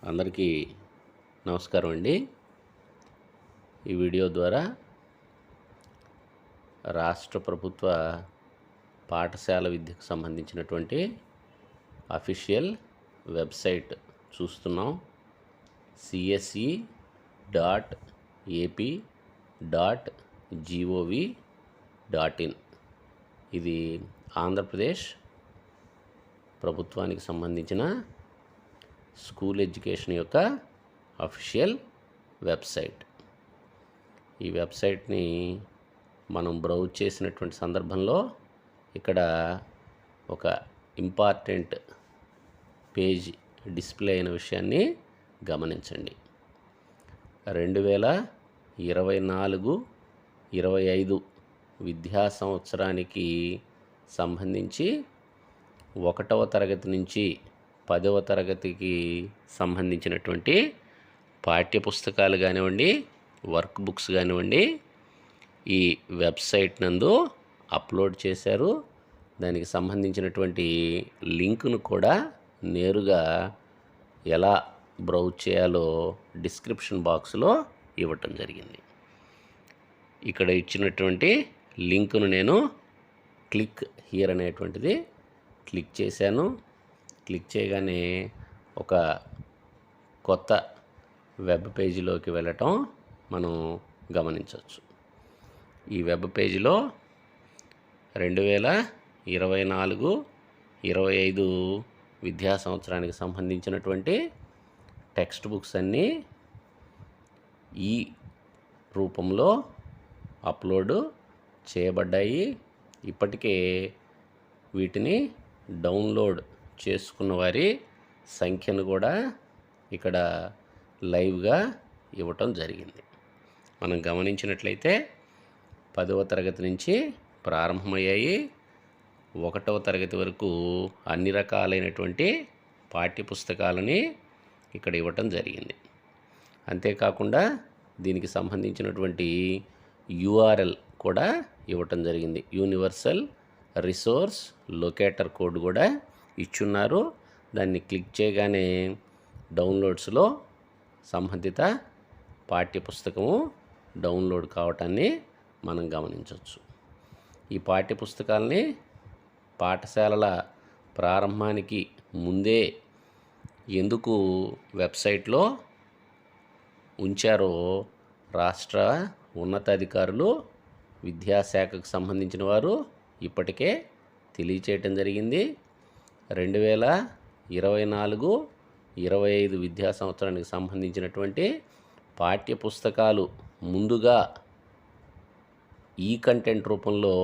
అందరికీ నమస్కారం అండి. ఈ వీడియో ద్వారా రాష్ట్ర ప్రభుత్వ పాఠశాల విద్యకు సంబంధించినటువంటి అఫీషియల్ వెబ్సైట్ చూస్తున్నాం. cse.ap.gov.in. ఇది ఆంధ్రప్రదేశ్ ప్రభుత్వానికి సంబంధించిన స్కూల్ ఎడ్యుకేషన్ యొక్క అఫీషియల్ వెబ్సైట్. ఈ వెబ్సైట్ని మనం బ్రౌజ్ చేసినటువంటి సందర్భంలో ఇక్కడ ఒక ఇంపార్టెంట్ పేజ్ డిస్ప్లే అయిన విషయాన్ని గమనించండి. 2024-25 విద్యా సంవత్సరానికి సంబంధించి 1వ తరగతి నుంచి 10వ తరగతికి సంబంధించినటువంటి పాఠ్యపుస్తకాలు కానివ్వండి, వర్క్ బుక్స్ కానివ్వండి, ఈ వెబ్సైట్ నందు అప్లోడ్ చేశారు. దానికి సంబంధించినటువంటి లింకును కూడా నేరుగా ఎలా బ్రౌజ్ చేయాలో డిస్క్రిప్షన్ బాక్స్లో ఇవ్వటం జరిగింది. ఇక్కడ ఇచ్చినటువంటి లింకును నేను క్లిక్ హియర్ అనేటువంటిది క్లిక్ చేశాను. క్లిక్ చేయగానే ఒక కొత్త వెబ్ పేజీలోకి వెళ్ళటం మనం గమనించవచ్చు. ఈ వెబ్ పేజీలో 2024-25 విద్యా సంవత్సరానికి సంబంధించినటువంటి టెక్స్ట్ బుక్స్ అన్నీ ఈ రూపంలో అప్లోడ్ చేయబడ్డాయి. ఇప్పటికే వీటిని డౌన్లోడ్ చేసుకున్న వారి సంఖ్యను కూడా ఇక్కడ లైవ్గా ఇవ్వటం జరిగింది. మనం గమనించినట్లయితే 10వ తరగతి నుంచి ప్రారంభమయ్యాయి. 1వ తరగతి వరకు అన్ని రకాలైనటువంటి పాఠ్యపుస్తకాలని ఇక్కడ ఇవ్వటం జరిగింది. అంతేకాకుండా దీనికి సంబంధించినటువంటి URL కూడా ఇవ్వటం జరిగింది. యూనివర్సల్ రిసోర్స్ లొకేటర్ కోడ్ కూడా ఇచ్చున్నారు. దాన్ని క్లిక్ చేయగానే డౌన్లోడ్స్లో సంబంధిత పాఠ్యపుస్తకము డౌన్లోడ్ కావటాన్ని మనం గమనించవచ్చు. ఈ పాఠ్యపుస్తకాలని పాఠశాలల ప్రారంభానికి ముందే ఎందుకు వెబ్సైట్లో ఉంచారో రాష్ట్ర ఉన్నతాధికారులు, విద్యాశాఖకు సంబంధించిన వారు ఇప్పటికే తెలియచేయటం జరిగింది. 2024-25 విద్యా సంవత్సరానికి సంబంధించినటువంటి పాఠ్యపుస్తకాలు ముందుగా ఈ కంటెంట్ రూపంలో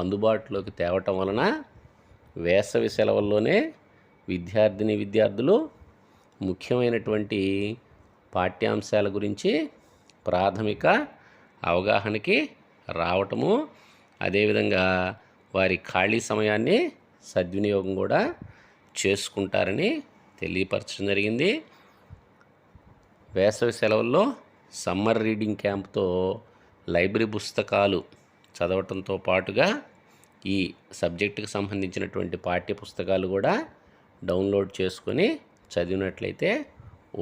అందుబాటులోకి తేవటం వలన వేసవి సెలవుల్లోనే విద్యార్థులు ముఖ్యమైనటువంటి పాఠ్యాంశాల గురించి ప్రాథమిక అవగాహనకి రావటము, అదేవిధంగా వారి ఖాళీ సమయాన్ని సద్వినియోగం కూడా చేసుకుంటారని తెలియపరచడం జరిగింది. వేసవి సెలవుల్లో సమ్మర్ రీడింగ్ క్యాంప్తో లైబ్రరీ పుస్తకాలు చదవటంతో పాటుగా ఈ సబ్జెక్టుకు సంబంధించినటువంటి పాఠ్యపుస్తకాలు కూడా డౌన్లోడ్ చేసుకొని చదివినట్లయితే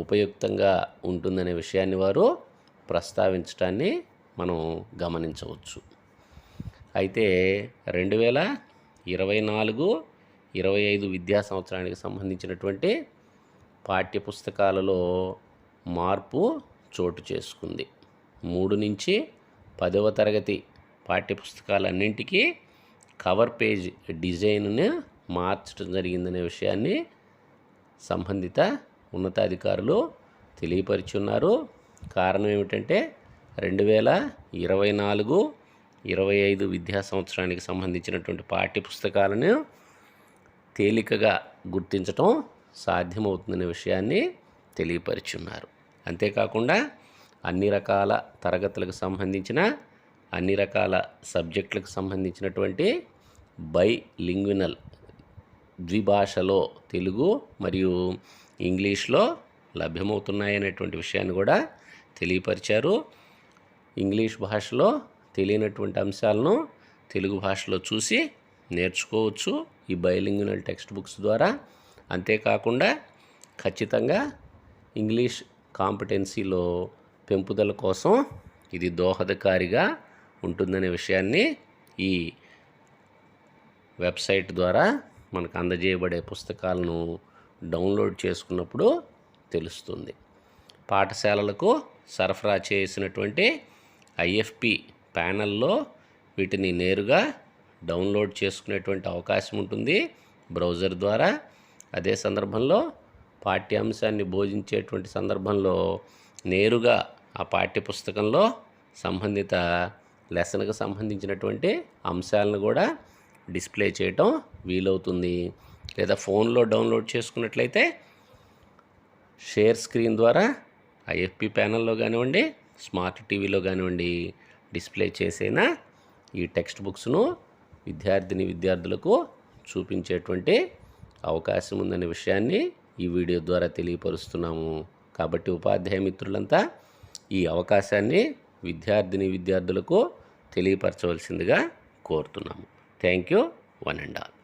ఉపయుక్తంగా ఉంటుందనే విషయాన్ని వారు ప్రస్తావించడాన్ని మనం గమనించవచ్చు. అయితే 2024-25 విద్యా సంవత్సరానికి సంబంధించినటువంటి పాఠ్యపుస్తకాలలో మార్పు చోటు చేసుకుంది. 3 నుంచి 10వ తరగతి పాఠ్యపుస్తకాలన్నింటికీ కవర్ పేజ్ డిజైన్ను మార్చడం జరిగిందనే విషయాన్ని సంబంధిత ఉన్నతాధికారులు తెలియపరిచున్నారు. కారణం ఏమిటంటే 2024-25 విద్యా సంవత్సరానికి సంబంధించినటువంటి పాఠ్యపుస్తకాలను తేలికగా గుర్తించటం సాధ్యమవుతుందనే విషయాన్ని తెలియపరిచున్నారు. అంతేకాకుండా అన్ని రకాల తరగతులకు సంబంధించిన, అన్ని రకాల సబ్జెక్టులకు సంబంధించినటువంటి బైలింగ్వినల్ ద్విభాషలో తెలుగు మరియు ఇంగ్లీష్లో లభ్యమవుతున్నాయనేటువంటి విషయాన్ని కూడా తెలియపరిచారు. ఇంగ్లీష్ భాషలో తెలియనటువంటి అంశాలను తెలుగు భాషలో చూసి నేర్చుకోవచ్చు ఈ బైలింగ్యువల్ టెక్స్ట్ బుక్స్ ద్వారా. అంతేకాకుండా ఖచ్చితంగా ఇంగ్లీష్ కాంపిటెన్సీలో పెంపుదల కోసం ఇది దోహదకారిగా ఉంటుందనే విషయాన్ని ఈ వెబ్సైట్ ద్వారా మనకు అందజేయబడే పుస్తకాలను డౌన్లోడ్ చేసుకున్నప్పుడు తెలుస్తుంది. పాఠశాలలకు సరఫరా చేసినటువంటి ఐఎఫ్పి ప్యానెల్లో వీటిని నేరుగా డౌన్లోడ్ చేసుకునేటువంటి అవకాశం ఉంటుంది బ్రౌజర్ ద్వారా. అదే సందర్భంలో పాఠ్యాంశాన్ని బోధించేటువంటి సందర్భంలో నేరుగా ఆ పాఠ్యపుస్తకంలో సంబంధిత లెసన్కి సంబంధించినటువంటి అంశాలను కూడా డిస్ప్లే చేయటం వీలవుతుంది. లేదా ఫోన్లో డౌన్లోడ్ చేసుకున్నట్లయితే షేర్ స్క్రీన్ ద్వారా ఐఎఫ్పి ప్యానెల్లో కానివ్వండి, స్మార్ట్ టీవీలో కానివ్వండి డిస్ప్లే చేసైనా ఈ టెక్స్ట్ బుక్స్ను విద్యార్థులకు చూపించేటువంటి అవకాశం ఉందనే విషయాన్ని ఈ వీడియో ద్వారా తెలియపరుస్తున్నాము. కాబట్టి ఉపాధ్యాయ మిత్రులంతా ఈ అవకాశాన్ని విద్యార్థులకు తెలియపరచవలసిందిగా కోరుతున్నాము. Thank you, one and all.